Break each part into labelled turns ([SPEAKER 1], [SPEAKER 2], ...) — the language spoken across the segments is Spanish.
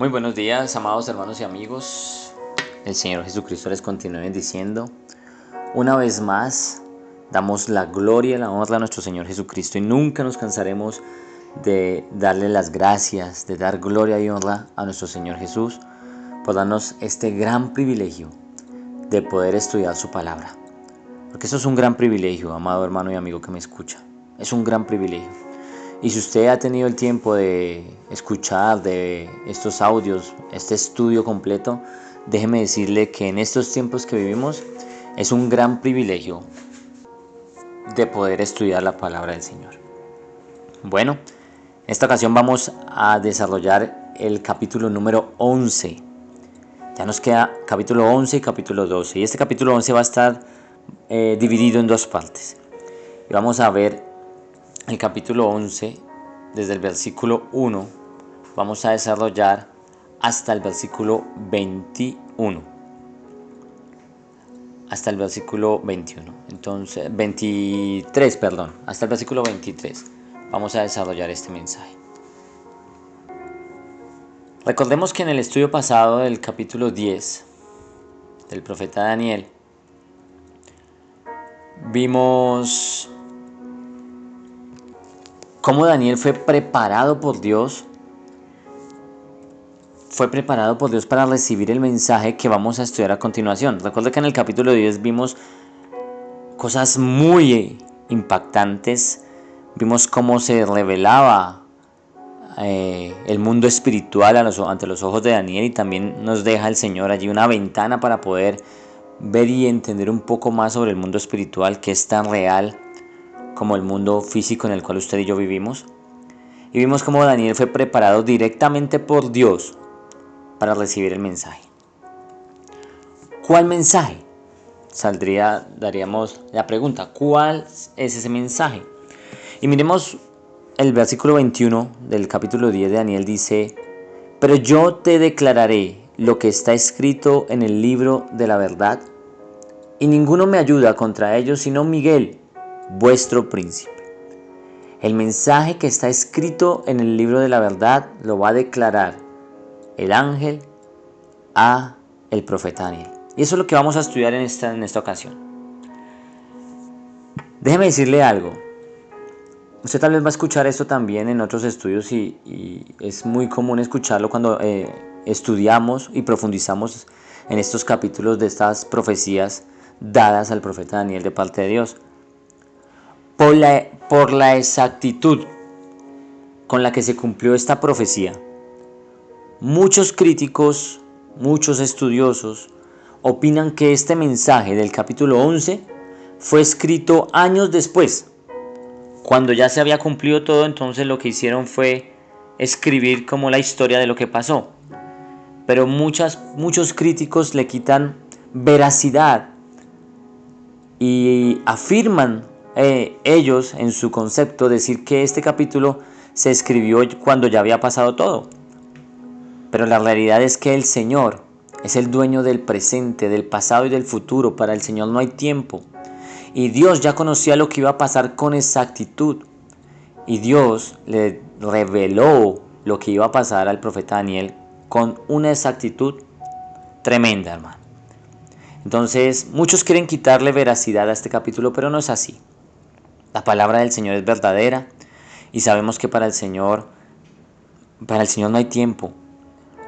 [SPEAKER 1] Muy buenos días, amados hermanos y amigos. El Señor Jesucristo les continúe bendiciendo. Una vez más, damos la gloria y la honra a nuestro Señor Jesucristo y nunca nos cansaremos de darle las gracias, de dar gloria y honra a nuestro Señor Jesús por darnos este gran privilegio de poder estudiar su palabra. Porque eso es un gran privilegio, amado hermano y amigo que me escucha. Es un gran privilegio. Y si usted ha tenido el tiempo de escuchar de estos audios, este estudio completo, déjeme decirle que en estos tiempos que vivimos es un gran privilegio de poder estudiar la palabra del Señor. Bueno, en esta ocasión vamos a desarrollar el capítulo número 11. Ya nos queda capítulo 11 y capítulo 12. Y este capítulo 11 va a estar dividido en dos partes. Y vamos a ver el capítulo 11 desde el versículo 1. Vamos a desarrollar hasta el versículo 21. Hasta el versículo 21. Entonces, 23, perdón. Hasta el versículo 23. Vamos a desarrollar este mensaje. Recordemos que en el estudio pasado del capítulo 10 del profeta Daniel vimos cómo Daniel fue preparado por Dios para recibir el mensaje que vamos a estudiar a continuación. Recuerda que en el capítulo 10 vimos cosas muy impactantes. Vimos cómo se revelaba el mundo espiritual ante los ojos de Daniel, y también nos deja el Señor allí una ventana para poder ver y entender un poco más sobre el mundo espiritual, que es tan real como el mundo físico en el cual usted y yo vivimos. Y vimos cómo Daniel fue preparado directamente por Dios para recibir el mensaje. ¿Cuál mensaje? Daríamos la pregunta, ¿cuál es ese mensaje? Y miremos el versículo 21 del capítulo 10 de Daniel. Dice: pero yo te declararé lo que está escrito en el libro de la verdad, y ninguno me ayuda contra ellos sino Miguel, vuestro príncipe. El mensaje que está escrito en el libro de la verdad lo va a declarar el ángel a el profeta Daniel. Y eso es lo que vamos a estudiar en esta ocasión. Déjeme decirle algo. Usted tal vez va a escuchar esto también en otros estudios y es muy común escucharlo cuando estudiamos y profundizamos en estos capítulos de estas profecías dadas al profeta Daniel de parte de Dios. Por la exactitud con la que se cumplió esta profecía, muchos críticos, muchos estudiosos opinan que este mensaje del capítulo 11 fue escrito años después. Cuando ya se había cumplido todo, entonces lo que hicieron fue escribir como la historia de lo que pasó. Pero muchos críticos le quitan veracidad y afirman ellos en su concepto decir que este capítulo se escribió cuando ya había pasado todo. Pero la realidad es que el Señor es el dueño del presente, del pasado y del futuro. Para el Señor no hay tiempo. Y Dios ya conocía lo que iba a pasar con exactitud. Y Dios le reveló lo que iba a pasar al profeta Daniel con una exactitud tremenda, hermano. Entonces, muchos quieren quitarle veracidad a este capítulo, pero no es así. La palabra del Señor es verdadera y sabemos que para el Señor no hay tiempo.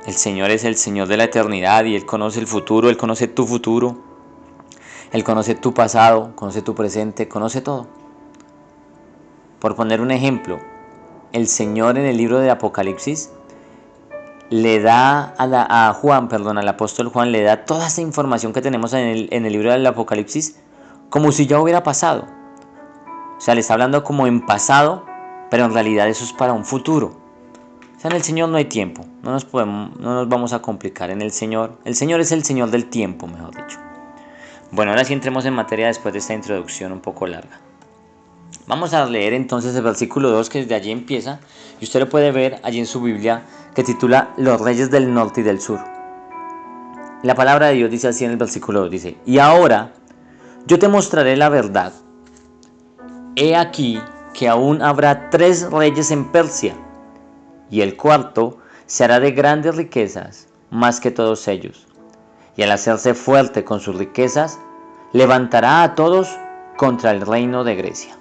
[SPEAKER 1] El Señor es el Señor de la eternidad y Él conoce el futuro, Él conoce tu futuro, Él conoce tu pasado, conoce tu presente, conoce todo. Por poner un ejemplo, el Señor en el libro de Apocalipsis le da al apóstol Juan le da toda esa información que tenemos en el libro del Apocalipsis como si ya hubiera pasado. O sea, le está hablando como en pasado, pero en realidad eso es para un futuro. O sea, en el Señor no hay tiempo, no nos vamos a complicar en el Señor. El Señor es el Señor del tiempo, mejor dicho. Bueno, ahora sí entremos en materia después de esta introducción un poco larga. Vamos a leer entonces el versículo 2, que desde allí empieza, y usted lo puede ver allí en su Biblia, que titula Los Reyes del Norte y del Sur. La palabra de Dios dice así en el versículo 2, dice: y ahora yo te mostraré la verdad. He aquí que aún habrá 3 reyes en Persia, y el cuarto se hará de grandes riquezas más que todos ellos, y al hacerse fuerte con sus riquezas, levantará a todos contra el reino de Grecia.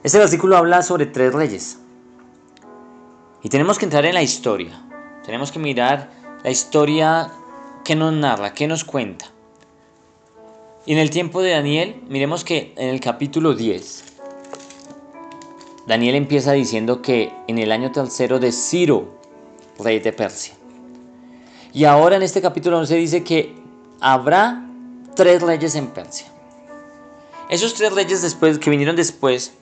[SPEAKER 1] Este versículo habla sobre 3 reyes. Y tenemos que entrar en la historia. Tenemos que mirar la historia que nos narra, que nos cuenta. Y en el tiempo de Daniel, miremos que en el capítulo 10, Daniel empieza diciendo que en el año 3 de Ciro, rey de Persia. Y ahora en este capítulo 11 dice que habrá 3 reyes en Persia. Esos 3 reyes que vinieron después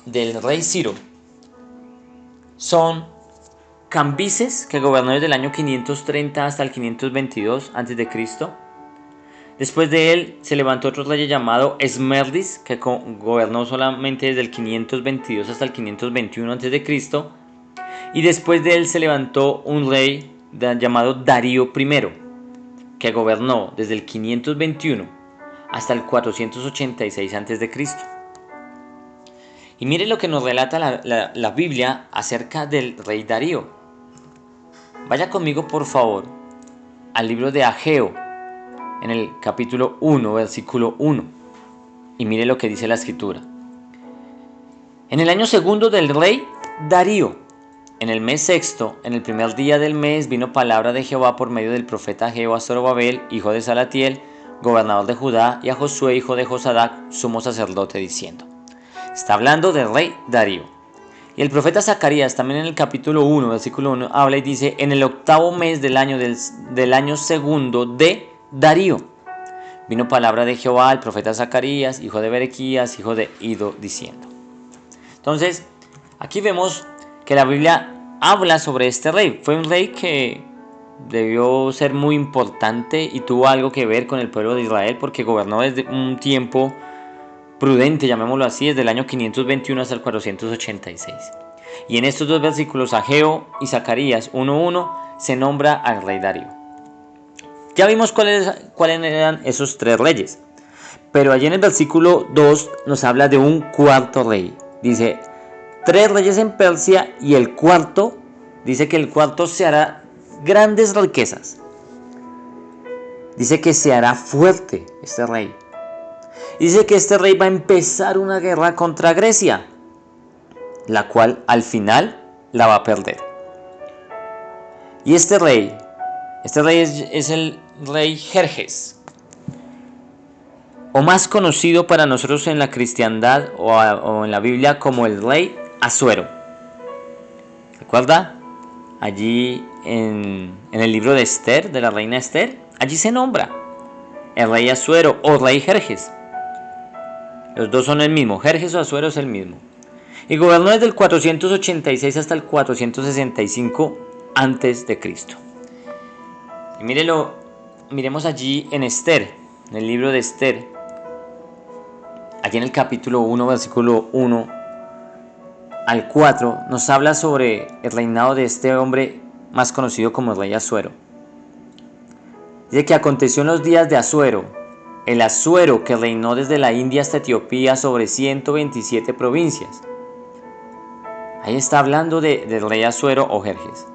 [SPEAKER 1] del rey Ciro son Cambises, que gobernó desde el año 530 hasta el 522 a.C. Después de él se levantó otro rey llamado Esmerdis, que gobernó solamente desde el 522 hasta el 521 a.C. Y después de él se levantó un rey llamado Darío I, que gobernó desde el 521 hasta el 486 a.C. Y mire lo que nos relata la Biblia acerca del rey Darío. Vaya conmigo, por favor, al libro de Ageo, en el capítulo 1, versículo 1. Y mire lo que dice la escritura. En el año 2 del rey Darío, en el mes 6, en el primer día del mes, vino palabra de Jehová por medio del profeta Ageo a Zorobabel, hijo de Salatiel, gobernador de Judá, y a Josué, hijo de Josadac, sumo sacerdote, diciendo. Está hablando del rey Darío. Y el profeta Zacarías, también en el capítulo 1, versículo 1, habla y dice, en el 8º mes del año 2 de Darío, vino palabra de Jehová al profeta Zacarías, hijo de Berequías, hijo de Ido, diciendo. Entonces, aquí vemos que la Biblia habla sobre este rey. Fue un rey que debió ser muy importante y tuvo algo que ver con el pueblo de Israel porque gobernó desde un tiempo prudente, llamémoslo así, desde el año 521 hasta el 486. Y en estos 2 versículos, Ageo y Zacarías 1:1, se nombra al rey Darío. Ya vimos cuáles eran esos 3 reyes, pero allí en el versículo 2 nos habla de un 4º rey. Dice, 3 reyes en Persia y el 4º, dice que el 4º se hará grandes riquezas. Dice que se hará fuerte este rey. Dice que este rey va a empezar una guerra contra Grecia, la cual al final la va a perder. Y este rey es el rey Jerjes, o más conocido para nosotros en la cristiandad o en la Biblia como el rey Asuero. ¿Recuerda? Allí en el libro de Esther, de la reina Esther, allí se nombra el rey Asuero o rey Jerjes. Los dos son el mismo, Jerjes o Asuero es el mismo. Y gobernó desde el 486 hasta el 465 a.C. Y miremos allí en Esther, en el libro de Esther, allí en el capítulo 1, versículo 1 al 4, nos habla sobre el reinado de este hombre más conocido como el rey Asuero. Dice que aconteció en los días de Asuero, el Asuero que reinó desde la India hasta Etiopía sobre 127 provincias. Ahí está hablando del rey Asuero o Jerjes.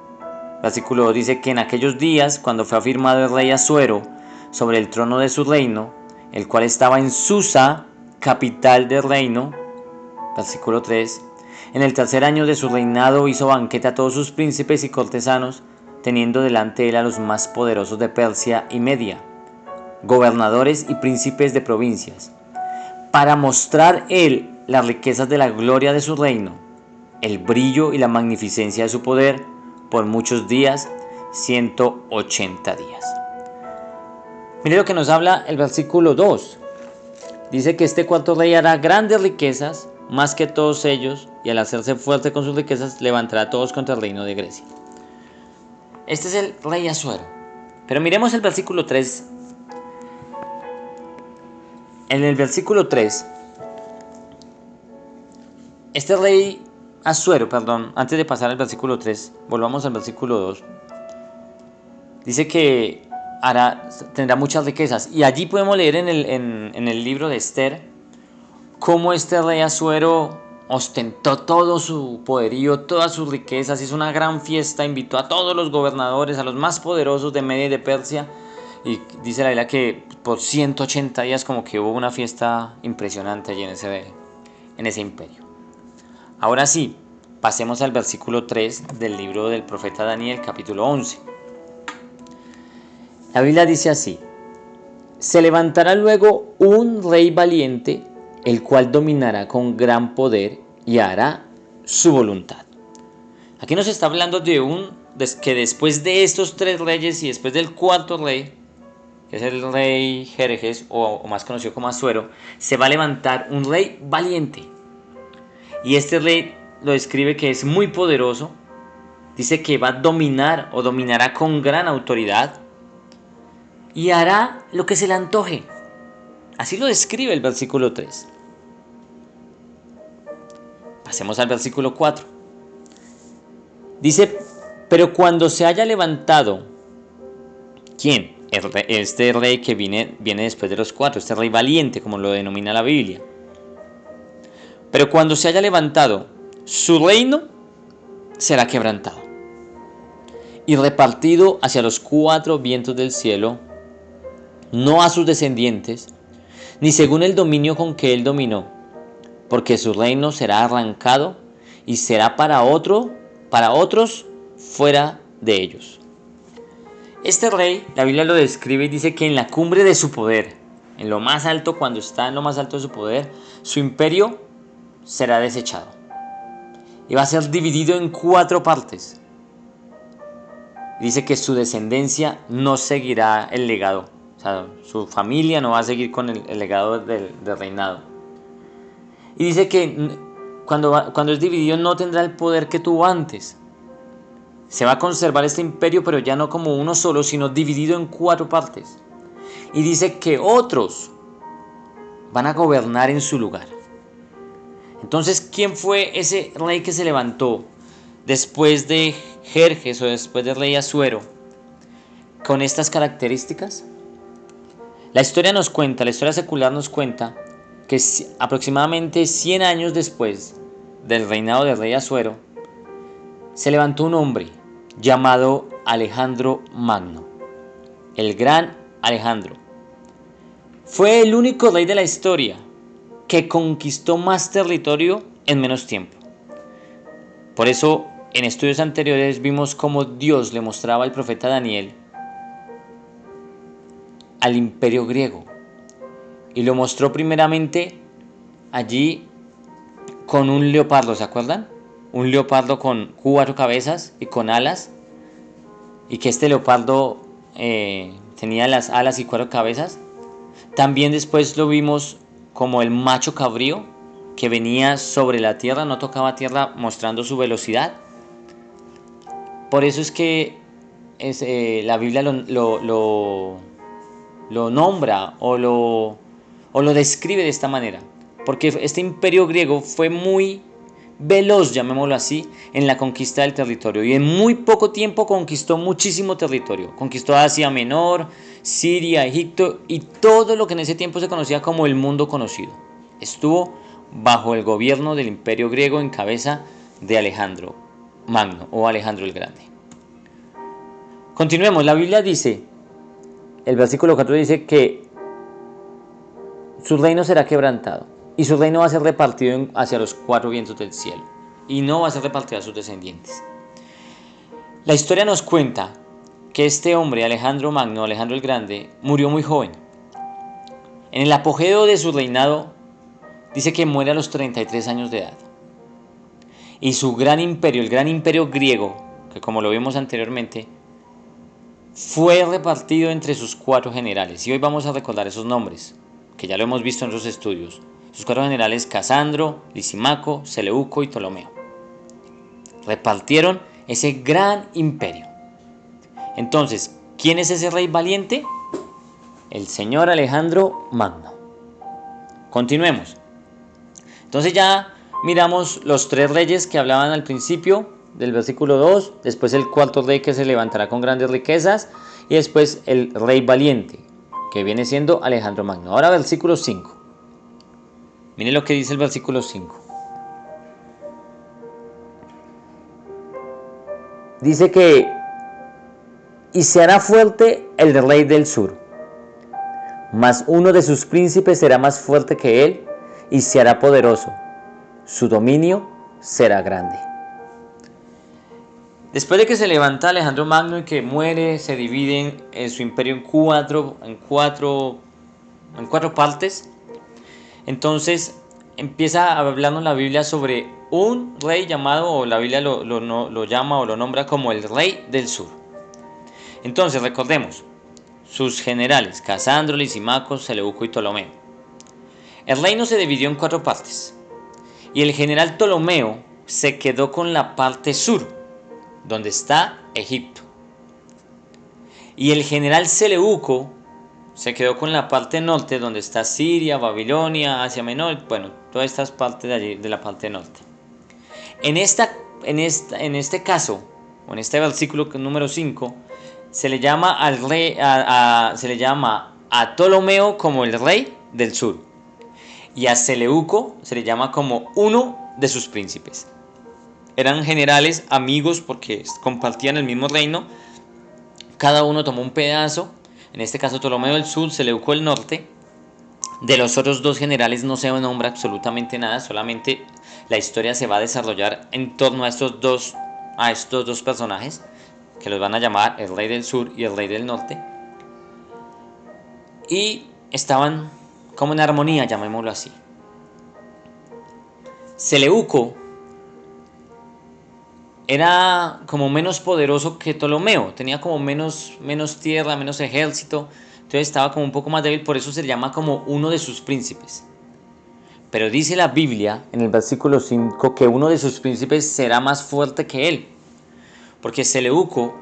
[SPEAKER 1] Versículo 2 dice que en aquellos días, cuando fue afirmado el rey Asuero sobre el trono de su reino, el cual estaba en Susa, capital del reino, versículo 3, en el 3er año de su reinado hizo banquete a todos sus príncipes y cortesanos, teniendo delante de él a los más poderosos de Persia y Media, gobernadores y príncipes de provincias, para mostrar él las riquezas de la gloria de su reino, el brillo y la magnificencia de su poder, por muchos días, 180 días. Mire lo que nos habla el versículo 2. Dice que este 4º rey hará grandes riquezas, más que todos ellos, y al hacerse fuerte con sus riquezas, levantará a todos contra el reino de Grecia. Este es el rey Asuero. Pero miremos el versículo 3. En el versículo 3, este rey Asuero, antes de pasar al versículo 3, volvamos al versículo 2. Dice que tendrá muchas riquezas. Y allí podemos leer en el libro de Esther cómo este rey Asuero ostentó todo su poderío, todas sus riquezas, hizo una gran fiesta, invitó a todos los gobernadores, a los más poderosos de Media y de Persia, y dice la Biblia que por 180 días como que hubo una fiesta impresionante allí en ese imperio. Ahora sí, pasemos al versículo 3 del libro del profeta Daniel, capítulo 11. La Biblia dice así: se levantará luego un rey valiente, el cual dominará con gran poder y hará su voluntad. Aquí nos está hablando de que después de estos 3 reyes y después del 4 rey, que es el rey Jerjes, o más conocido como Asuero, se va a levantar un rey valiente. Y este rey lo describe que es muy poderoso, dice que va a dominar o dominará con gran autoridad y hará lo que se le antoje. Así lo describe el versículo 3. Pasemos al versículo 4. Dice, pero cuando se haya levantado, ¿quién? Este rey que viene después de los 4, este rey valiente, como lo denomina la Biblia. Pero cuando se haya levantado, su reino será quebrantado y repartido hacia los 4 vientos del cielo, no a sus descendientes, ni según el dominio con que él dominó, porque su reino será arrancado y será para otros fuera de ellos. Este rey, la Biblia lo describe y dice que en la cumbre de su poder, en lo más alto, cuando está en lo más alto de su poder, su imperio será desechado y va a ser dividido en 4 partes. Dice que su descendencia no seguirá el legado, o sea, su familia no va a seguir con el legado del reinado. Y dice que cuando es dividido no tendrá el poder que tuvo antes. Se va a conservar este imperio, pero ya no como uno solo, sino dividido en 4 partes. Y dice que otros van a gobernar en su lugar. Entonces, ¿quién fue ese rey que se levantó después de Jerjes o después del rey Asuero con estas características? La historia secular nos cuenta que aproximadamente 100 años después del reinado del rey Asuero, se levantó un hombre llamado Alejandro Magno, el gran Alejandro. Fue el único rey de la historia que conquistó más territorio en menos tiempo. Por eso, en estudios anteriores vimos cómo Dios le mostraba al profeta Daniel al imperio griego. Y lo mostró primeramente allí con un leopardo, ¿se acuerdan? Un leopardo con 4 cabezas y con alas. Y que este leopardo tenía las alas y 4 cabezas. También después lo vimos como el macho cabrío que venía sobre la tierra, no tocaba tierra, mostrando su velocidad. Por eso es que la Biblia lo nombra o lo describe de esta manera, porque este imperio griego fue muy veloz, llamémoslo así, en la conquista del territorio, y en muy poco tiempo conquistó muchísimo territorio. Conquistó Asia Menor, Siria, Egipto y todo lo que en ese tiempo se conocía como el mundo conocido. Estuvo bajo el gobierno del imperio griego en cabeza de Alejandro Magno o Alejandro el Grande. Continuemos, la Biblia dice, el versículo 4 dice que su reino será quebrantado y su reino va a ser repartido hacia los 4 vientos del cielo y no va a ser repartido a sus descendientes. La historia nos cuenta que este hombre, Alejandro Magno, Alejandro el Grande, murió muy joven. En el apogeo de su reinado dice que muere a los 33 años de edad. Y su gran imperio, el gran imperio griego, que como lo vimos anteriormente, fue repartido entre sus 4 generales. Y hoy vamos a recordar esos nombres, que ya lo hemos visto en los estudios. Sus 4 generales: Casandro, Lisimaco, Seleuco y Ptolomeo. Repartieron ese gran imperio. Entonces, ¿quién es ese rey valiente? El señor Alejandro Magno. Continuemos. Entonces ya miramos los 3 reyes que hablaban al principio del versículo 2, después el 4 rey que se levantará con grandes riquezas y después el rey valiente, que viene siendo Alejandro Magno. Ahora versículo 5. Miren lo que dice el versículo 5. dice que y se hará fuerte el rey del sur, mas uno de sus príncipes será más fuerte que él y se hará poderoso. Su dominio será grande. Después de que se levanta Alejandro Magno y que muere, se divide su imperio en cuatro partes. Entonces empieza a hablarnos la Biblia sobre un rey llamado, o la Biblia lo llama o lo nombra como el rey del sur. Entonces recordemos, sus generales, Casandro, Lisimaco, Seleuco y Ptolomeo. El reino se dividió en 4 partes, y el general Ptolomeo se quedó con la parte sur, donde está Egipto. Y el general Seleuco se quedó con la parte norte, donde está Siria, Babilonia, Asia Menor, bueno, todas estas partes de allí, de la parte norte. En este caso, o en este versículo número 5, se le llama a Ptolomeo como el rey del sur, y a Seleuco se le llama como uno de sus príncipes. Eran generales amigos porque compartían el mismo reino, cada uno tomó un pedazo. En este caso Ptolomeo del sur, Seleuco del norte. De los otros 2 generales no se nombra absolutamente nada, solamente la historia se va a desarrollar en torno a estos dos personajes, que los van a llamar el rey del sur y el rey del norte. Y estaban como en armonía, llamémoslo así. Seleuco era como menos poderoso que Ptolomeo, tenía como menos tierra, menos ejército, entonces estaba como un poco más débil, por eso se llama como uno de sus príncipes. Pero dice la Biblia en el versículo 5 que uno de sus príncipes será más fuerte que él, porque Seleuco,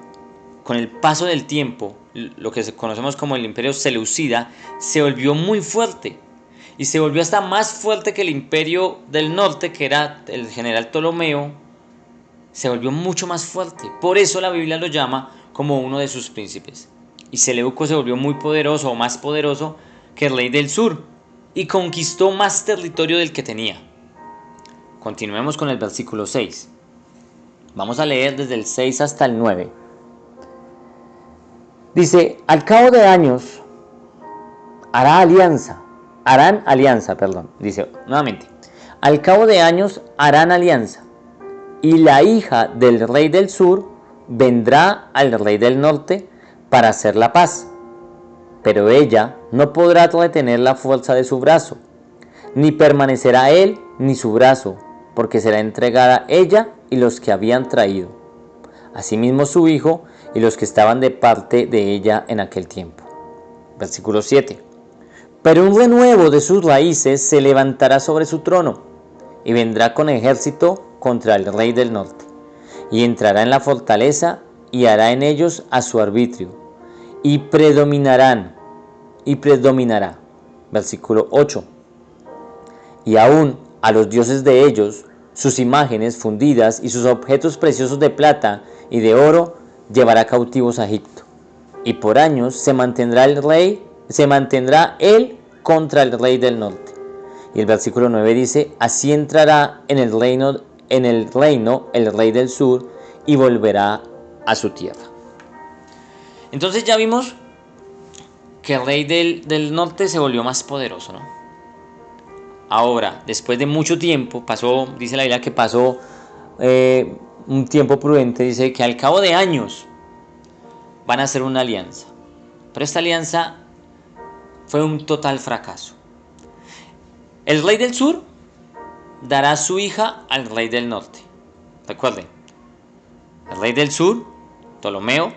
[SPEAKER 1] con el paso del tiempo, lo que conocemos como el imperio seleucida, se volvió muy fuerte, y se volvió hasta más fuerte que el imperio del norte, que era el general Ptolomeo. Se volvió mucho más fuerte, por eso la Biblia lo llama como uno de sus príncipes. Y Seleuco se volvió muy poderoso, o más poderoso que el rey del sur, y conquistó más territorio del que tenía. Continuemos con el versículo 6. Vamos a leer desde el 6 hasta el 9. Dice, al cabo de años harán alianza, dice nuevamente, al cabo de años harán alianza, y la hija del rey del sur vendrá al rey del norte para hacer la paz. Pero ella no podrá retener la fuerza de su brazo, ni permanecerá él ni su brazo, porque será entregada ella y los que habían traído, asimismo su hijo y los que estaban de parte de ella en aquel tiempo. Versículo 7. Pero un renuevo de sus raíces se levantará sobre su trono, y vendrá con ejército contra el rey del norte, y entrará en la fortaleza y hará en ellos a su arbitrio, y predominará. Versículo 8. Y aún a los dioses de ellos, sus imágenes fundidas y sus objetos preciosos de plata y de oro, llevará cautivos a Egipto. Y por años se mantendrá él contra el rey del norte. Y el versículo 9 dice, así entrará en el reino el rey del sur y volverá a su tierra. Entonces ya vimos que el rey del norte se volvió más poderoso, ¿no? Ahora, después de mucho tiempo, dice la Biblia que pasó un tiempo prudente, dice que al cabo de años van a hacer una alianza. Pero esta alianza fue un total fracaso. El rey del sur dará su hija al rey del norte. Recuerden, el rey del sur, Ptolomeo,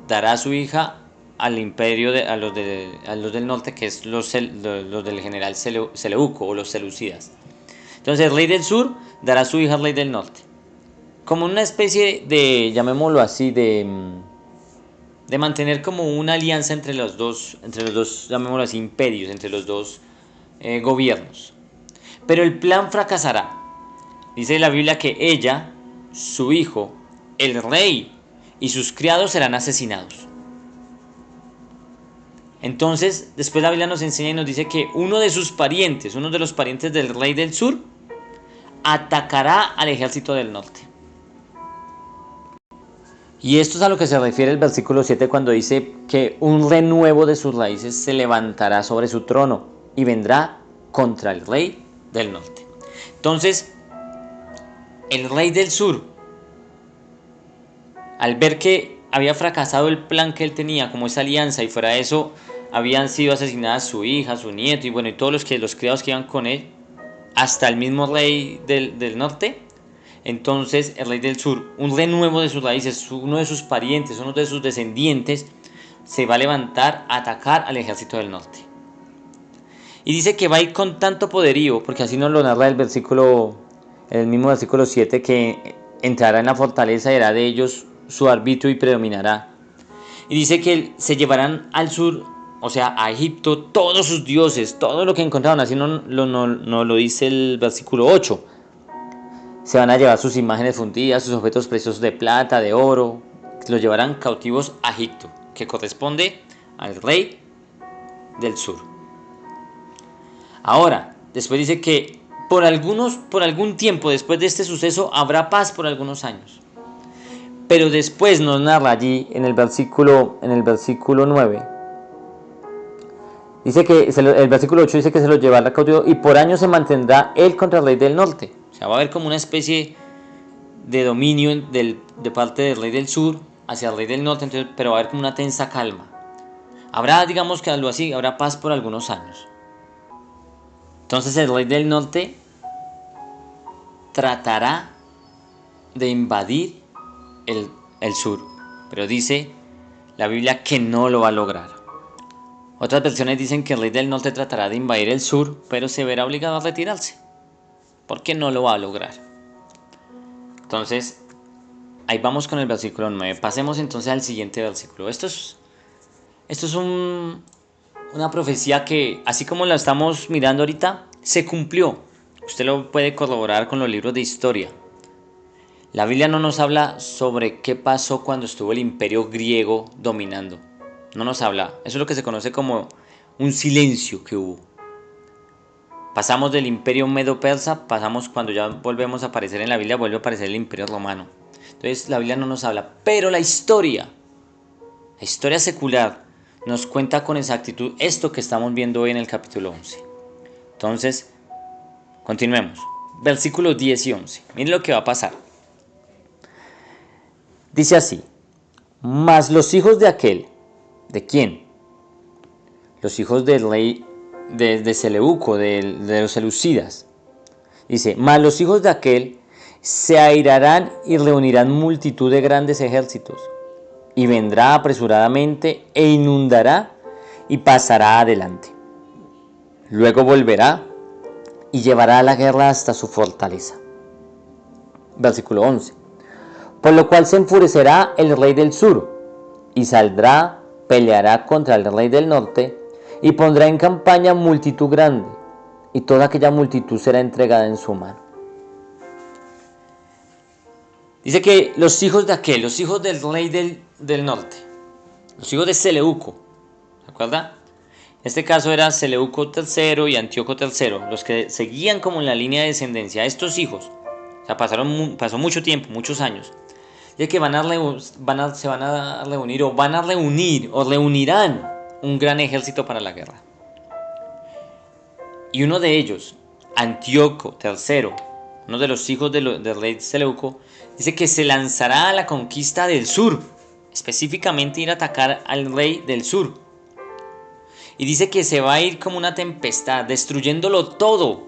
[SPEAKER 1] dará su hija al imperio a los del norte, que es los del general Seleuco o los seleucidas. Entonces el rey del sur dará su hija al rey del norte, como una especie de, llamémoslo así, de mantener como una alianza entre los dos, llamémoslo así, imperios, entre los dos gobiernos. Pero el plan fracasará. Dice la Biblia que ella, su hijo, el rey y sus criados serán asesinados. Entonces, después la Biblia nos enseña y nos dice que uno de los parientes del rey del sur, atacará al ejército del norte. Y esto es a lo que se refiere el versículo 7 cuando dice que un renuevo de sus raíces se levantará sobre su trono y vendrá contra el rey del norte. Entonces, el rey del sur, al ver que había fracasado el plan que él tenía como esa alianza, y fuera de eso habían sido asesinadas su hija, su nieto y bueno, y todos los criados que iban con él, hasta el mismo rey del norte. Entonces el rey del sur, un renuevo de sus raíces, uno de sus parientes, uno de sus descendientes, se va a levantar a atacar al ejército del norte. Y dice que va a ir con tanto poderío, porque así nos lo narra el mismo versículo 7, que entrará en la fortaleza y hará de ellos su arbitrio y predominará. Y dice que se llevarán al sur, o sea, a Egipto, todos sus dioses, todo lo que encontraron. Así no lo dice el versículo 8. Se van a llevar sus imágenes fundidas, sus objetos preciosos de plata, de oro. Los llevarán cautivos a Egipto, que corresponde al rey del sur. Ahora, después dice que por algún tiempo después de este suceso habrá paz por algunos años. Pero después nos narra allí en el versículo 9. Dice que el versículo 8 dice que se los llevará cautivo y por años se mantendrá él contra el rey del norte. O sea, va a haber como una especie de dominio de parte del rey del sur hacia el rey del norte, entonces, pero va a haber como una tensa calma. Habrá, digamos que algo así, habrá paz por algunos años. Entonces el rey del norte tratará de invadir el sur, pero dice la Biblia que no lo va a lograr. Otras versiones dicen que el rey del norte tratará de invadir el sur, pero se verá obligado a retirarse, porque no lo va a lograr. Entonces, ahí vamos con el versículo 9. Pasemos entonces al siguiente versículo. Esto es una profecía que, así como la estamos mirando ahorita, se cumplió. Usted lo puede corroborar con los libros de historia. La Biblia no nos habla sobre qué pasó cuando estuvo el imperio griego dominando. No nos habla. Eso es lo que se conoce como un silencio que hubo. Pasamos del imperio medo-persa, pasamos cuando ya volvemos a aparecer en la Biblia, vuelve a aparecer el imperio romano. Entonces la Biblia no nos habla, pero la historia secular nos cuenta con exactitud esto que estamos viendo hoy en el capítulo 11. Entonces, continuemos. Versículos 10 y 11. Miren lo que va a pasar. Dice así: mas los hijos de aquel, ¿de quién? Los hijos del rey de Seleuco, de los seleucidas. Dice: mas los hijos de aquel se airarán y reunirán multitud de grandes ejércitos, y vendrá apresuradamente e inundará y pasará adelante. Luego volverá y llevará la guerra hasta su fortaleza. Versículo 11. Por lo cual se enfurecerá el rey del sur, y saldrá, peleará contra el rey del norte, y pondrá en campaña multitud grande, y toda aquella multitud será entregada en su mano. Dice que los hijos de aquel, los hijos del rey del norte, los hijos de Seleuco, ¿se acuerda? En este caso era Seleuco III y Antíoco III, los que seguían como en la línea de descendencia. Estos hijos, o sea, pasó mucho tiempo, muchos años. Dice que se van a reunir o reunirán un gran ejército para la guerra. Y uno de ellos, Antíoco III, uno de los hijos del rey Seleuco, dice que se lanzará a la conquista del sur, específicamente ir a atacar al rey del sur. Y dice que se va a ir como una tempestad, destruyéndolo todo,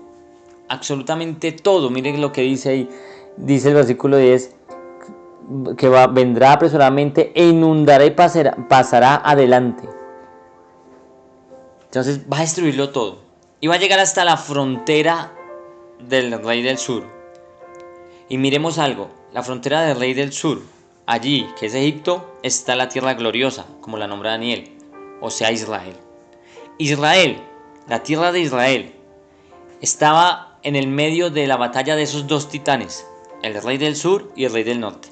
[SPEAKER 1] absolutamente todo. Miren lo que dice ahí, dice el versículo 10, que vendrá apresuradamente e inundará y pasará adelante. Entonces va a destruirlo todo. Y va a llegar hasta la frontera del rey del sur. Y miremos algo, la frontera del rey del sur, allí, que es Egipto, está la tierra gloriosa, como la nombra Daniel, o sea Israel. Israel, la tierra de Israel, estaba en el medio de la batalla de esos dos titanes, el rey del sur y el rey del norte.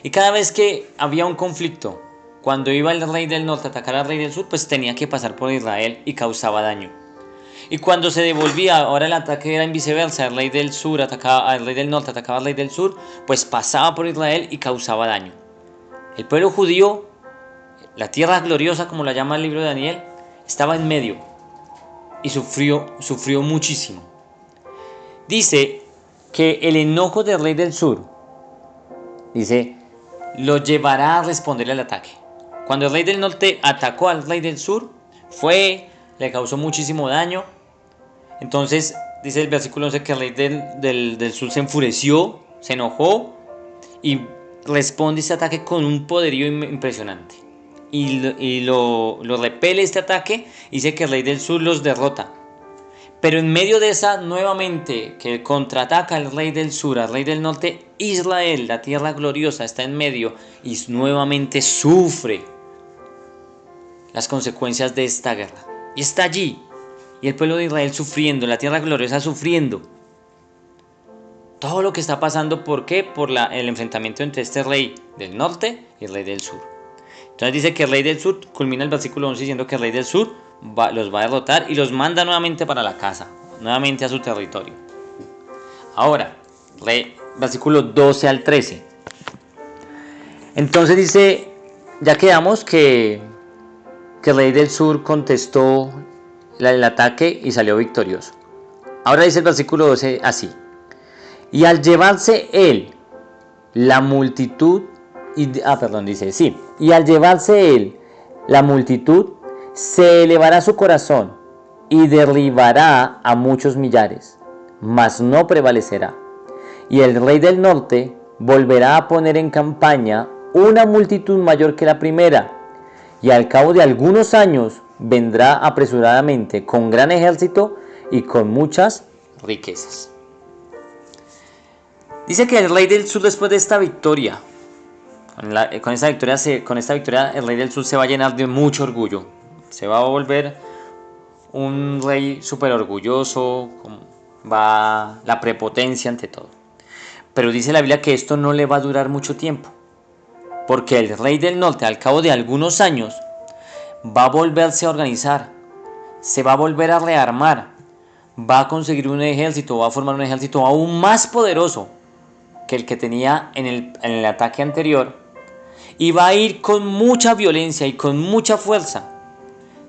[SPEAKER 1] Y cada vez que había un conflicto, cuando iba el rey del norte a atacar al rey del sur, pues tenía que pasar por Israel y causaba daño. Y cuando se devolvía, ahora el ataque era en viceversa, el rey del norte atacaba al rey del sur, pues pasaba por Israel y causaba daño. El pueblo judío, la tierra gloriosa, como la llama el libro de Daniel, estaba en medio y sufrió muchísimo. Dice que el enojo del rey del sur, dice, lo llevará a responder al ataque. Cuando el rey del norte atacó al rey del sur, le causó muchísimo daño. Entonces, dice el versículo 11 que el rey del sur se enfureció, se enojó y responde este ataque con un poderío impresionante. Y lo repele este ataque, dice que el rey del sur los derrota. Pero en medio de esa, nuevamente, que contraataca al rey del sur, al rey del norte, Israel, la tierra gloriosa, está en medio y nuevamente sufre las consecuencias de esta guerra. Y está allí, y el pueblo de Israel sufriendo, la tierra gloriosa sufriendo. Todo lo que está pasando, ¿por qué? Por el enfrentamiento entre este rey del norte y el rey del sur. Entonces dice que el rey del sur, culmina el versículo 11 diciendo que el rey del sur los va a derrotar y los manda nuevamente para la casa, nuevamente a su territorio. Ahora, versículo 12 al 13. Entonces dice, ya quedamos que el rey del sur contestó el ataque y salió victorioso. Ahora dice el versículo 12 así. Y al llevarse él la multitud, y al llevarse él la multitud, se elevará su corazón y derribará a muchos millares, mas no prevalecerá. Y el rey del norte volverá a poner en campaña una multitud mayor que la primera, y al cabo de algunos años vendrá apresuradamente con gran ejército y con muchas riquezas. Dice que el rey del sur, después de esta victoria, con esta victoria el rey del sur se va a llenar de mucho orgullo. Se va a volver un rey súper orgulloso, la prepotencia ante todo. Pero dice la Biblia que esto no le va a durar mucho tiempo, porque el rey del norte, al cabo de algunos años, va a volverse a organizar, se va a volver a rearmar, va a conseguir un ejército, va a formar un ejército aún más poderoso que el que tenía en el ataque anterior, y va a ir con mucha violencia y con mucha fuerza,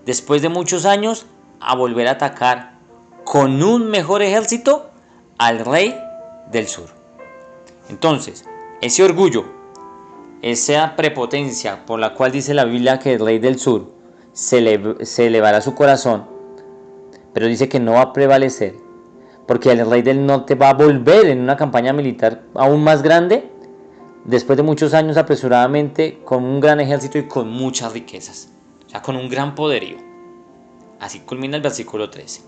[SPEAKER 1] después de muchos años, a volver a atacar con un mejor ejército al rey del sur. Entonces, ese orgullo, esa prepotencia por la cual dice la Biblia que el rey del sur se elevará su corazón, pero dice que no va a prevalecer, porque el rey del norte va a volver en una campaña militar aún más grande, después de muchos años apresuradamente, con un gran ejército y con muchas riquezas, o sea, con un gran poderío. Así culmina el versículo 13.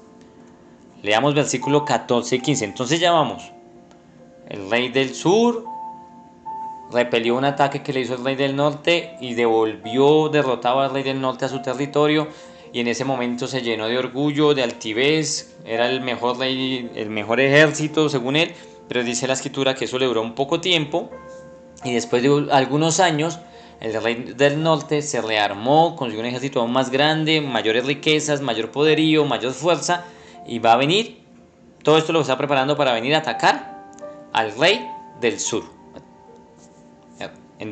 [SPEAKER 1] Leamos versículo 14 y 15. Entonces ya vamos. El rey del sur repelió un ataque que le hizo el rey del norte y devolvió derrotado al rey del norte a su territorio, y en ese momento se llenó de orgullo, de altivez. Era el mejor rey, el mejor ejército según él, pero dice la escritura que eso le duró un poco tiempo, y después de algunos años el rey del norte se rearmó, consiguió un ejército aún más grande, mayores riquezas, mayor poderío, mayor fuerza, y va a venir, todo esto lo está preparando para venir a atacar al rey del sur.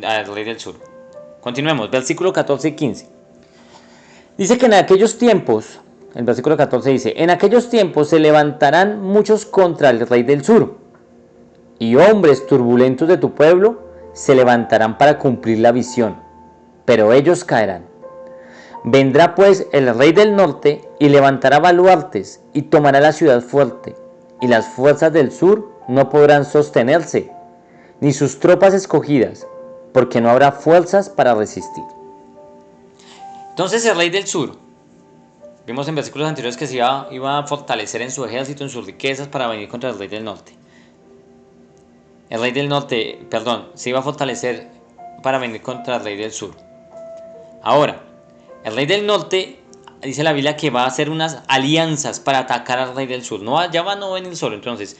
[SPEAKER 1] Al rey del sur. Continuemos, versículo 14 y 15. Dice que en aquellos tiempos, el versículo 14 dice, en aquellos tiempos se levantarán muchos contra el rey del sur, y hombres turbulentos de tu pueblo se levantarán para cumplir la visión, pero ellos caerán. Vendrá pues el rey del norte y levantará baluartes y tomará la ciudad fuerte, y las fuerzas del sur no podrán sostenerse, ni sus tropas escogidas, porque no habrá fuerzas para resistir. Entonces el rey del sur, vimos en versículos anteriores que se iba a fortalecer en su ejército, en sus riquezas, para venir contra el rey del norte. El rey del norte, se iba a fortalecer para venir contra el rey del sur. Ahora, el rey del norte, dice la Biblia que va a hacer unas alianzas para atacar al rey del sur. Ya va a no venir solo. Entonces,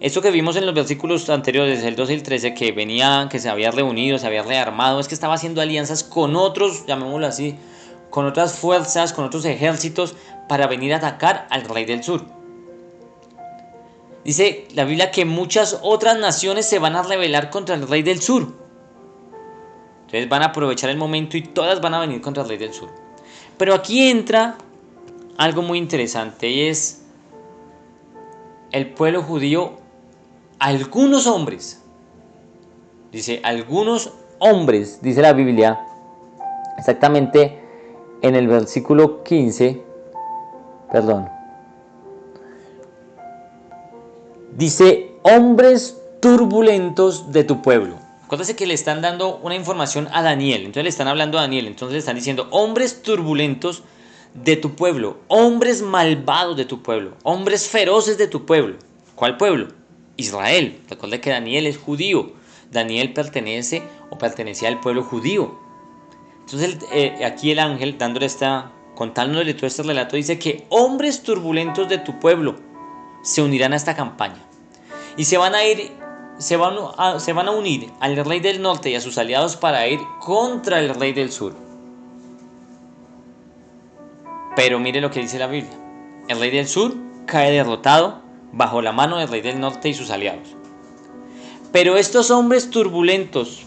[SPEAKER 1] esto que vimos en los versículos anteriores, el 12 y el 13, que se había reunido, se había rearmado, es que estaba haciendo alianzas con otros, llamémoslo así, con otras fuerzas, con otros ejércitos, para venir a atacar al rey del sur. Dice la Biblia que muchas otras naciones se van a rebelar contra el rey del sur. Entonces van a aprovechar el momento y todas van a venir contra el rey del sur. Pero aquí entra algo muy interesante y es el pueblo judío, algunos hombres. Dice, algunos hombres, dice la Biblia, exactamente en el versículo 15, dice, hombres turbulentos de tu pueblo. Acuérdense que le están dando una información a Daniel, entonces le están hablando a Daniel, entonces le están diciendo, hombres turbulentos de tu pueblo, hombres malvados de tu pueblo, hombres feroces de tu pueblo. ¿Cuál pueblo? Israel. Recuerda que Daniel es judío. Daniel pertenecía al pueblo judío. Entonces aquí el ángel, contándole todo este relato, dice que hombres turbulentos de tu pueblo se unirán a esta campaña y se van a unir al rey del norte y a sus aliados para ir contra el rey del sur. Pero mire lo que dice la Biblia. El rey del sur cae derrotado bajo la mano del rey del norte y sus aliados. Pero estos hombres turbulentos,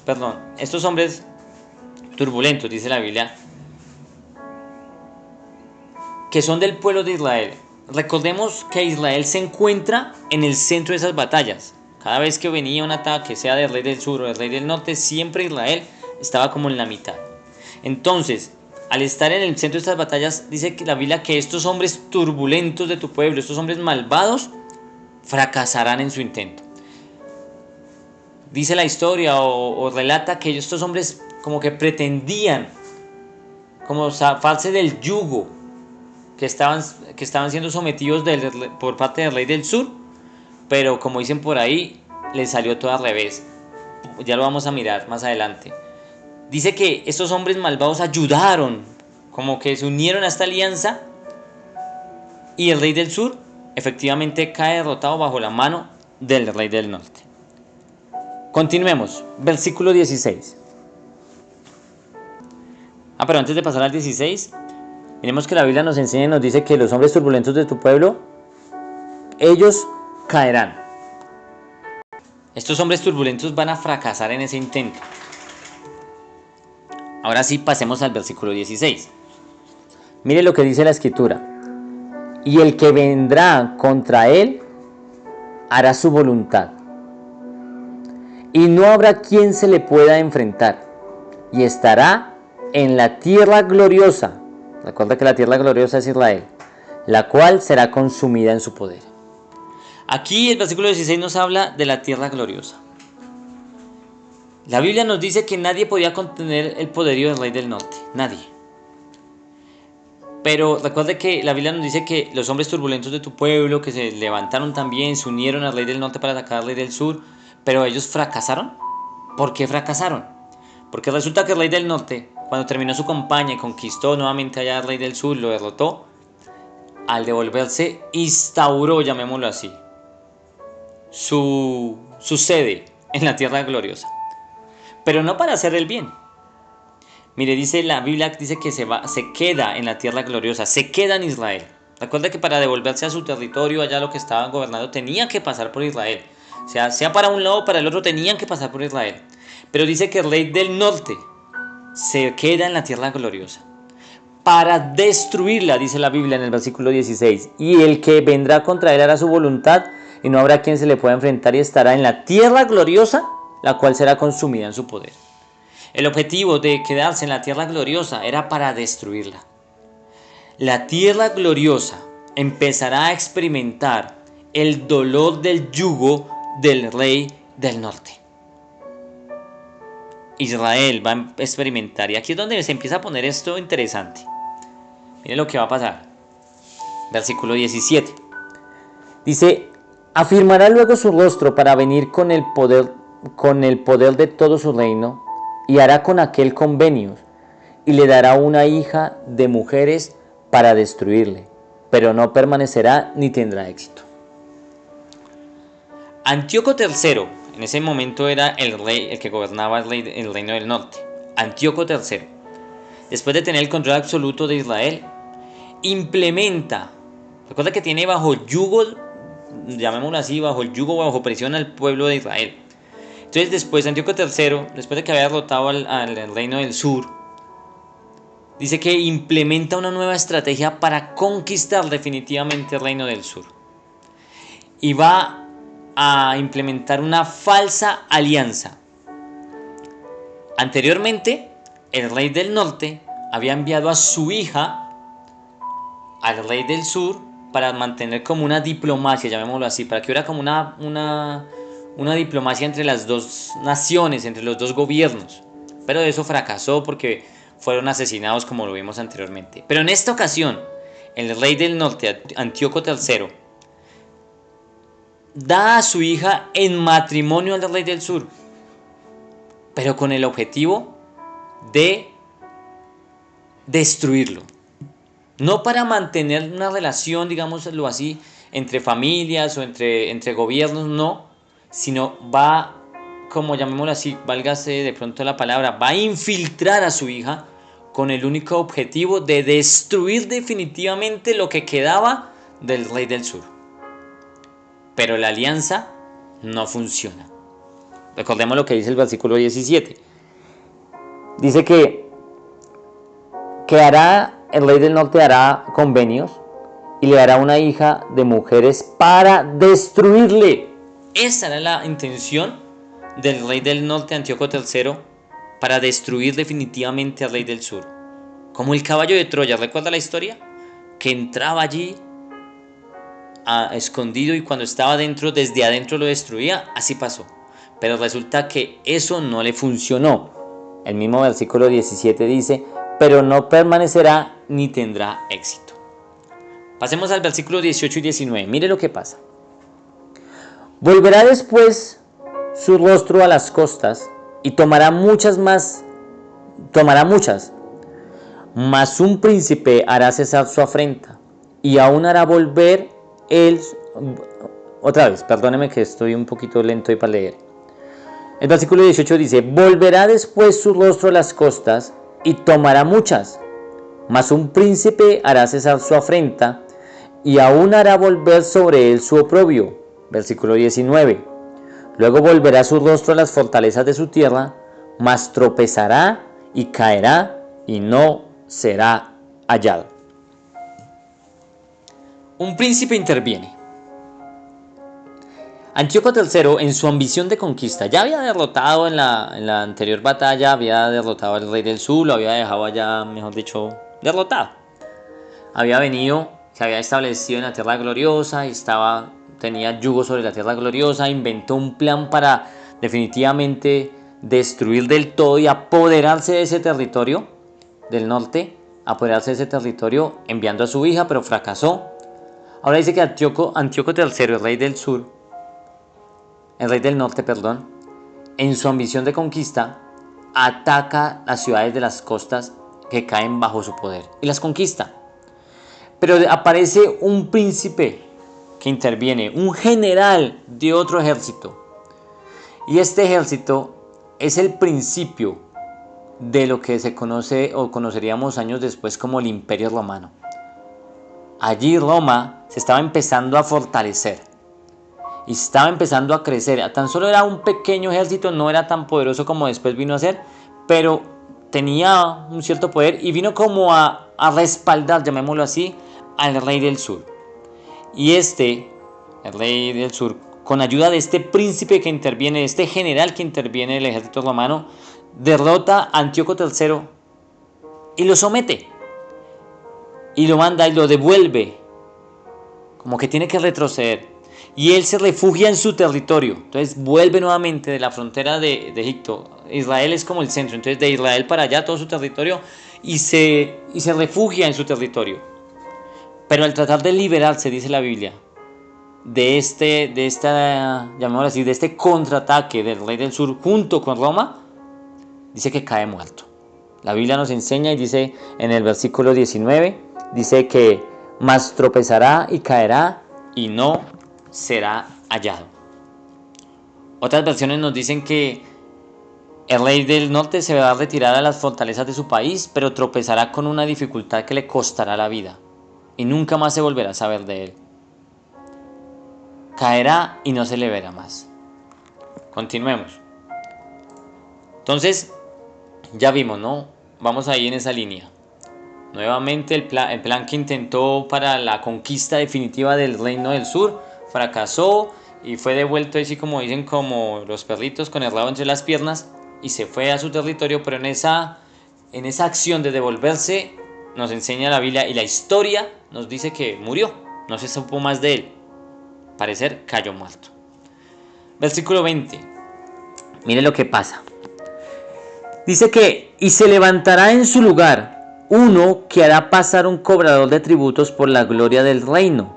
[SPEAKER 1] dice la Biblia, que son del pueblo de Israel. Recordemos que Israel se encuentra en el centro de esas batallas. Cada vez que venía un ataque, sea del rey del sur o del rey del norte, siempre Israel estaba como en la mitad. Entonces, al estar en el centro de estas batallas, dice que la Biblia que estos hombres turbulentos de tu pueblo, estos hombres malvados, fracasarán en su intento. Dice la historia o relata que estos hombres como que pretendían como zafarse del yugo que estaban siendo sometidos por parte del rey del sur, pero como dicen por ahí, les salió todo al revés. Ya lo vamos a mirar más adelante. Dice que estos hombres malvados ayudaron, como que se unieron a esta alianza, y el rey del sur efectivamente cae derrotado bajo la mano del rey del norte. Continuemos, versículo 16. Pero antes de pasar al 16, miremos que la Biblia nos enseña y nos dice que los hombres turbulentos de tu pueblo, ellos caerán. Estos hombres turbulentos van a fracasar en ese intento. Ahora sí, pasemos al versículo 16. Mire lo que dice la escritura. Y el que vendrá contra él hará su voluntad, y no habrá quien se le pueda enfrentar, y estará en la tierra gloriosa. Recuerda que la tierra gloriosa es Israel, la cual será consumida en su poder. Aquí el versículo 16 nos habla de la tierra gloriosa. La Biblia nos dice que nadie podía contener el poderío del rey del norte, nadie. Pero recuerde que la Biblia nos dice que los hombres turbulentos de tu pueblo, que se levantaron también, se unieron al rey del norte para atacar al rey del sur, pero ellos fracasaron. ¿Por qué fracasaron? Porque resulta que el rey del norte, cuando terminó su campaña y conquistó nuevamente allá al rey del sur, lo derrotó, al devolverse instauró, llamémoslo así, su sede en la tierra gloriosa. Pero no para hacer el bien. Mire, dice la Biblia, dice que se queda en la tierra gloriosa, se queda en Israel. Recuerda que para devolverse a su territorio, allá lo que estaban gobernando, tenía que pasar por Israel. O sea para un lado o para el otro, tenían que pasar por Israel. Pero dice que el rey del norte se queda en la tierra gloriosa para destruirla, dice la Biblia en el versículo 16. Y el que vendrá contra él hará su voluntad, y no habrá quien se le pueda enfrentar, y estará en la tierra gloriosa, la cual será consumida en su poder. El objetivo de quedarse en la tierra gloriosa era para destruirla. La tierra gloriosa empezará a experimentar el dolor del yugo del rey del norte. Israel va a experimentar, y aquí es donde se empieza a poner esto interesante. Miren lo que va a pasar. Versículo 17. Dice, afirmará luego su rostro para venir con el poder de todo su reino, y hará con aquel convenios, y le dará una hija de mujeres para destruirle, pero no permanecerá ni tendrá éxito. Antíoco III, en ese momento era el rey, el que gobernaba el reino del norte. Antíoco III, después de tener el control absoluto de Israel, implementa, recuerda que tiene bajo yugo, llamémoslo así, bajo el yugo, bajo presión al pueblo de Israel. Entonces después Antíoco III, después de que había derrotado al reino del sur, dice que implementa una nueva estrategia para conquistar definitivamente el reino del sur. Y va a implementar una falsa alianza. Anteriormente, el rey del norte había enviado a su hija al rey del sur para mantener como una diplomacia, llamémoslo así, para que hubiera como una diplomacia entre las dos naciones, entre los dos gobiernos. Pero eso fracasó porque fueron asesinados como lo vimos anteriormente. Pero en esta ocasión, el rey del norte, Antíoco III, da a su hija en matrimonio al rey del sur, pero con el objetivo de destruirlo. No para mantener una relación, digámoslo así, entre familias o entre gobiernos, no, sino va, como llamémoslo así, válgase de pronto la palabra, va a infiltrar a su hija con el único objetivo de destruir definitivamente lo que quedaba del rey del sur. Pero la alianza no funciona. Recordemos lo que dice el versículo 17. Dice que el rey del norte hará convenios y le dará una hija de mujeres para destruirle. Esa era la intención del rey del norte, Antíoco III, para destruir definitivamente al rey del sur. Como el caballo de Troya, ¿recuerda la historia? Que entraba allí escondido y cuando estaba dentro, desde adentro lo destruía. Así pasó. Pero resulta que eso no le funcionó. El mismo versículo 17 dice: pero no permanecerá ni tendrá éxito. Pasemos al versículo 18 y 19. Mire lo que pasa. Volverá después su rostro a las costas y tomará muchas. Mas un príncipe hará cesar su afrenta y aún hará volver él. Otra vez, perdóneme que estoy un poquito lento ahí para leer. El versículo 18 dice: volverá después su rostro a las costas y tomará muchas, mas un príncipe hará cesar su afrenta y aún hará volver sobre él su oprobio. Versículo 19. Luego volverá su rostro a las fortalezas de su tierra, mas tropezará y caerá y no será hallado. Un príncipe interviene. Antíoco III, en su ambición de conquista, ya había derrotado en la anterior batalla, había derrotado al rey del sur, lo había dejado allá, mejor dicho, derrotado. Había venido, se había establecido en la tierra gloriosa y tenía yugo sobre la tierra gloriosa, inventó un plan para definitivamente destruir del todo y apoderarse de ese territorio del norte, apoderarse de ese territorio enviando a su hija, pero fracasó. Ahora dice que Antíoco III, el rey del norte, en su ambición de conquista, ataca las ciudades de las costas que caen bajo su poder y las conquista. Pero aparece un príncipe que interviene, un general de otro ejército. Y este ejército es el principio de lo que se conoce o conoceríamos años después como el Imperio Romano. Allí Roma se estaba empezando a fortalecer y estaba empezando a crecer. Tan solo era un pequeño ejército, no era tan poderoso como después vino a ser, pero tenía un cierto poder y vino como a respaldar, llamémoslo así, al rey del sur. Y el rey del sur, con ayuda de este príncipe que interviene, de este general que interviene en el ejército romano, derrota a Antíoco III y lo somete. Y lo manda y lo devuelve, como que tiene que retroceder. Y él se refugia en su territorio. Entonces vuelve nuevamente de la frontera de Egipto. Israel es como el centro. Entonces de Israel para allá todo su territorio. Y se refugia en su territorio. Pero al tratar de liberarse, dice la Biblia, de llamémoslo así, de este contraataque del rey del sur junto con Roma, dice que cae muerto. La Biblia nos enseña y dice en el versículo 19, dice que mas tropezará y caerá y no será hallado. Otras versiones nos dicen que el rey del norte se va a retirar a las fortalezas de su país, pero tropezará con una dificultad que le costará la vida y nunca más se volverá a saber de él. Caerá y no se le verá más. Continuemos. Entonces, ya vimos, ¿no? Vamos ahí en esa línea. Nuevamente el plan que intentó para la conquista definitiva del Reino del Sur fracasó y fue devuelto así como dicen, como los perritos con el rabo entre las piernas, y se fue a su territorio, pero en esa acción de devolverse nos enseña la Biblia y la historia nos dice que murió, no se supo más de él, parecer cayó muerto. Versículo 20, mire lo que pasa. Dice que, y se levantará en su lugar uno que hará pasar un cobrador de tributos por la gloria del reino,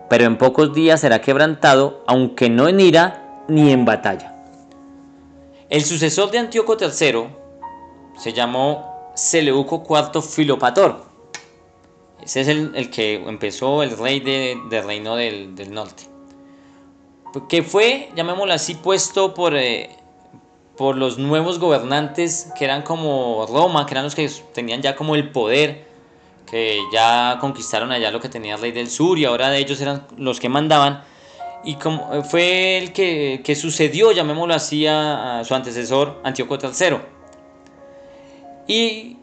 [SPEAKER 1] pero en pocos días será quebrantado, aunque no en ira ni en batalla. El sucesor de Antíoco III se llamó Seleuco IV Filopator. Ese es el que empezó, el rey del reino del norte, que fue, llamémoslo así, puesto por los nuevos gobernantes que eran como Roma, que eran los que tenían ya como el poder, que ya conquistaron allá lo que tenía el rey del sur y ahora de ellos eran los que mandaban, y como fue el que sucedió, llamémoslo así, a su antecesor Antíoco III. Y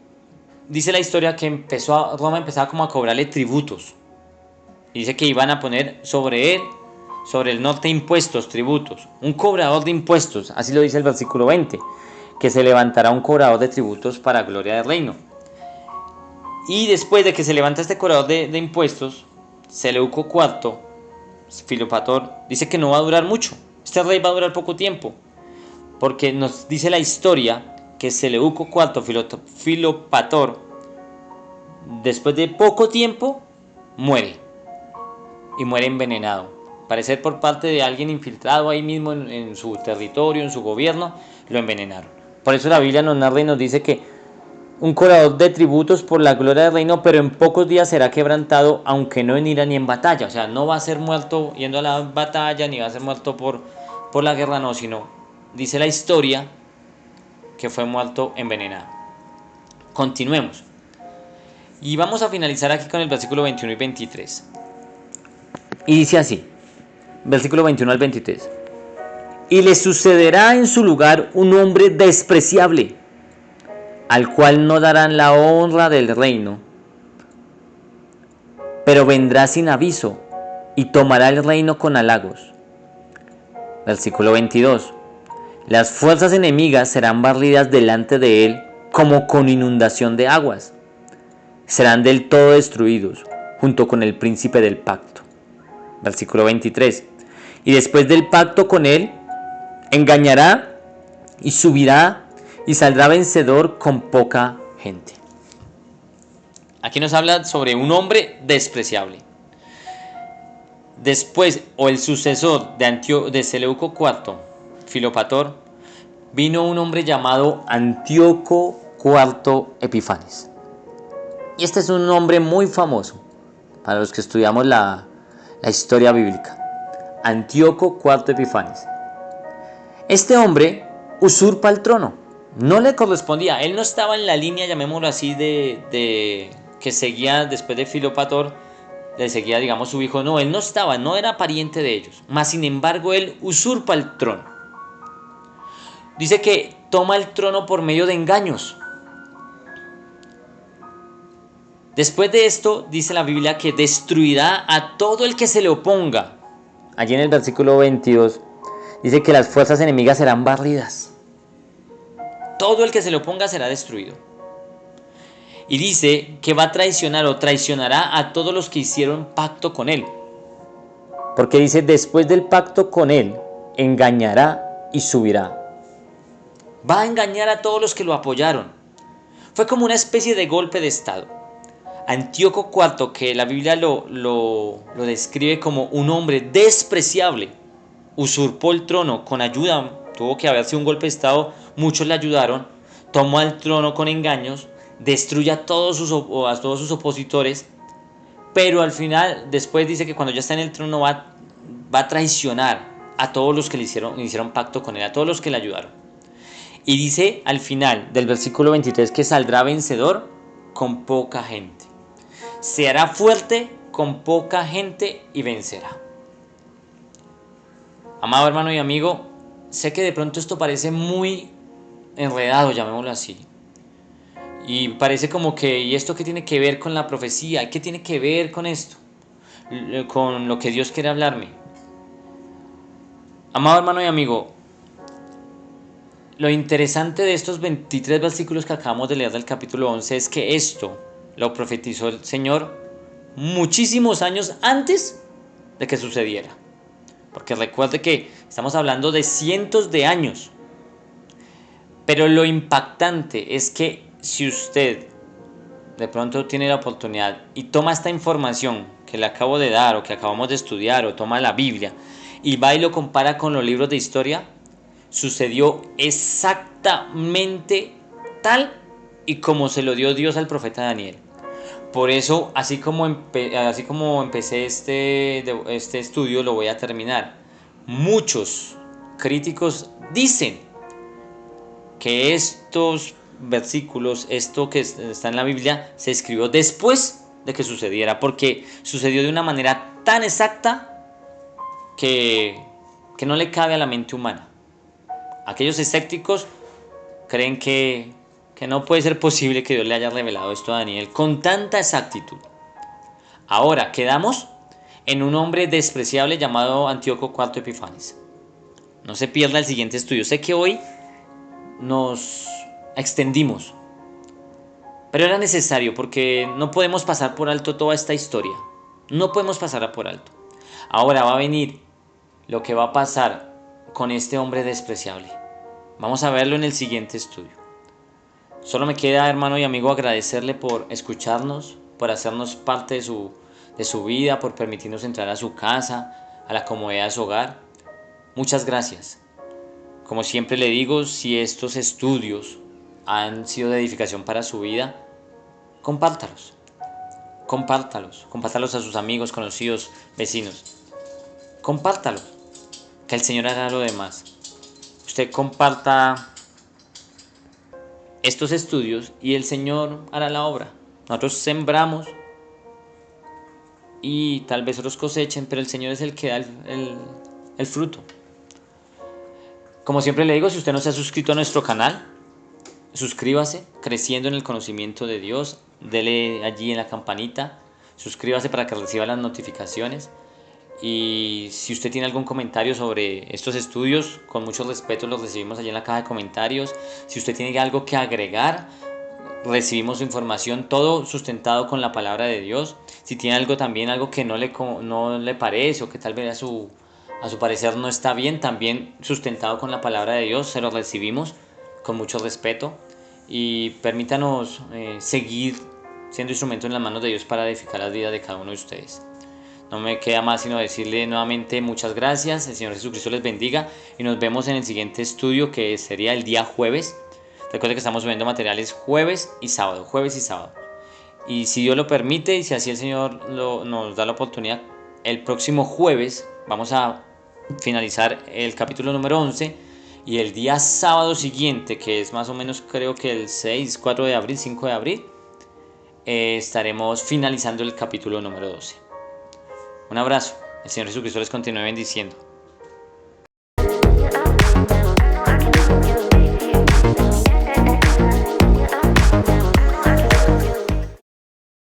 [SPEAKER 1] dice la historia que Roma empezaba como a cobrarle tributos. Dice que iban a poner sobre él, sobre el norte, impuestos, tributos. Un cobrador de impuestos, así lo dice el versículo 20, que se levantará un cobrador de tributos para gloria del reino. Y después de que se levanta este cobrador de impuestos, Seleuco IV, Filopator, dice que no va a durar mucho. Este rey va a durar poco tiempo, porque nos dice la historia que Seleuco IV, Filopator, después de poco tiempo, muere. Y muere envenenado. Parecer por parte de alguien infiltrado ahí mismo en su territorio, en su gobierno, lo envenenaron. Por eso la Biblia nos narra y nos dice que un cobrador de tributos por la gloria del reino, pero en pocos días será quebrantado, aunque no en ira ni en batalla. O sea, no va a ser muerto yendo a la batalla, ni va a ser muerto por la guerra, no, sino dice la historia que fue muerto envenenado. Continuemos. Y vamos a finalizar aquí con el versículo 21 y 23. Y dice así, versículo 21 al 23. Y le sucederá en su lugar un hombre despreciable, al cual no darán la honra del reino, pero vendrá sin aviso y tomará el reino con halagos. Versículo 22. Las fuerzas enemigas serán barridas delante de él como con inundación de aguas. Serán del todo destruidos, junto con el príncipe del pacto. Versículo 23. Y después del pacto con él, engañará y subirá y saldrá vencedor con poca gente. Aquí nos habla sobre un hombre despreciable. Después, o el sucesor de Seleuco IV, Filopator, vino un hombre llamado Antíoco IV Epifanes. Y este es un nombre muy famoso para los que estudiamos la historia bíblica. Antíoco IV Epifanes. Este hombre usurpa el trono. No le correspondía. Él no estaba en la línea, llamémoslo así, de que seguía después de Filopator, le seguía, digamos, su hijo. No, él no estaba, no era pariente de ellos. Mas, sin embargo, él usurpa el trono. Dice que toma el trono por medio de engaños. Después de esto, dice la Biblia que destruirá a todo el que se le oponga. Allí en el versículo 22 dice que las fuerzas enemigas serán barridas. Todo el que se le oponga será destruido. Y dice que va a traicionar o traicionará a todos los que hicieron pacto con él. Porque dice, después del pacto con él, engañará y subirá. Va a engañar a todos los que lo apoyaron. Fue como una especie de golpe de estado. Antíoco IV, que la Biblia lo describe como un hombre despreciable, usurpó el trono con ayuda, tuvo que haber sido un golpe de estado, muchos le ayudaron, tomó el trono con engaños, destruye a todos sus opositores, pero al final, después dice que cuando ya está en el trono va a traicionar a todos los que le hicieron pacto con él, a todos los que le ayudaron. Y dice al final del versículo 23 que saldrá vencedor con poca gente. Se hará fuerte con poca gente y vencerá. Amado hermano y amigo, sé que de pronto esto parece muy enredado, llamémoslo así. Y parece como que, ¿y esto qué tiene que ver con la profecía? ¿Qué tiene que ver con esto? Con lo que Dios quiere hablarme. Amado hermano y amigo, lo interesante de estos 23 versículos que acabamos de leer del capítulo 11 es que esto lo profetizó el Señor muchísimos años antes de que sucediera. Porque recuerde que estamos hablando de cientos de años. Pero lo impactante es que si usted de pronto tiene la oportunidad y toma esta información que le acabo de dar o que acabamos de estudiar o toma la Biblia y va y lo compara con los libros de historia, sucedió exactamente tal y como se lo dio Dios al profeta Daniel. Por eso, así como empecé este estudio, lo voy a terminar. Muchos críticos dicen que estos versículos, esto que está en la Biblia, se escribió después de que sucediera, porque sucedió de una manera tan exacta que no le cabe a la mente humana. Aquellos escépticos creen que no puede ser posible que Dios le haya revelado esto a Daniel con tanta exactitud. Ahora quedamos en un hombre despreciable llamado Antíoco IV Epifanes. No se pierda el siguiente estudio. Sé que hoy nos extendimos, pero era necesario porque no podemos pasar por alto toda esta historia. No podemos pasarla por alto. Ahora va a venir lo que va a pasar con este hombre despreciable. Vamos a verlo en el siguiente estudio. Solo me queda, hermano y amigo, agradecerle por escucharnos, por hacernos parte de su vida, por permitirnos entrar a su casa, a la comodidad de su hogar. Muchas gracias. Como siempre le digo, si estos estudios han sido de edificación para su vida, compártalos. Compártalos a sus amigos, conocidos, vecinos. Compártalos, que el Señor hará lo demás. Usted comparta estos estudios y el Señor hará la obra. Nosotros sembramos y tal vez otros cosechen, pero el Señor es el que da el fruto. Como siempre le digo, si usted no se ha suscrito a nuestro canal, suscríbase, creciendo en el conocimiento de Dios, dele allí en la campanita, suscríbase para que reciba las notificaciones. Y si usted tiene algún comentario sobre estos estudios, con mucho respeto los recibimos allí en la caja de comentarios. Si usted tiene algo que agregar, recibimos su información, todo sustentado con la palabra de Dios. Si tiene algo también, algo que no le parece o que tal vez a su parecer no está bien, también sustentado con la palabra de Dios, se lo recibimos con mucho respeto. Y permítanos seguir siendo instrumento en las manos de Dios para edificar la vida de cada uno de ustedes. No me queda más sino decirle nuevamente muchas gracias, el Señor Jesucristo les bendiga y nos vemos en el siguiente estudio que sería el día jueves. Recuerden que estamos subiendo materiales jueves y sábado. Y si Dios lo permite y si así el Señor nos da la oportunidad, el próximo jueves vamos a finalizar el capítulo número 11 y el día sábado siguiente, que es más o menos creo que el 6, 4 de abril, 5 de abril, estaremos finalizando el capítulo número 12. Un abrazo. El Señor Jesucristo les continúe bendiciendo.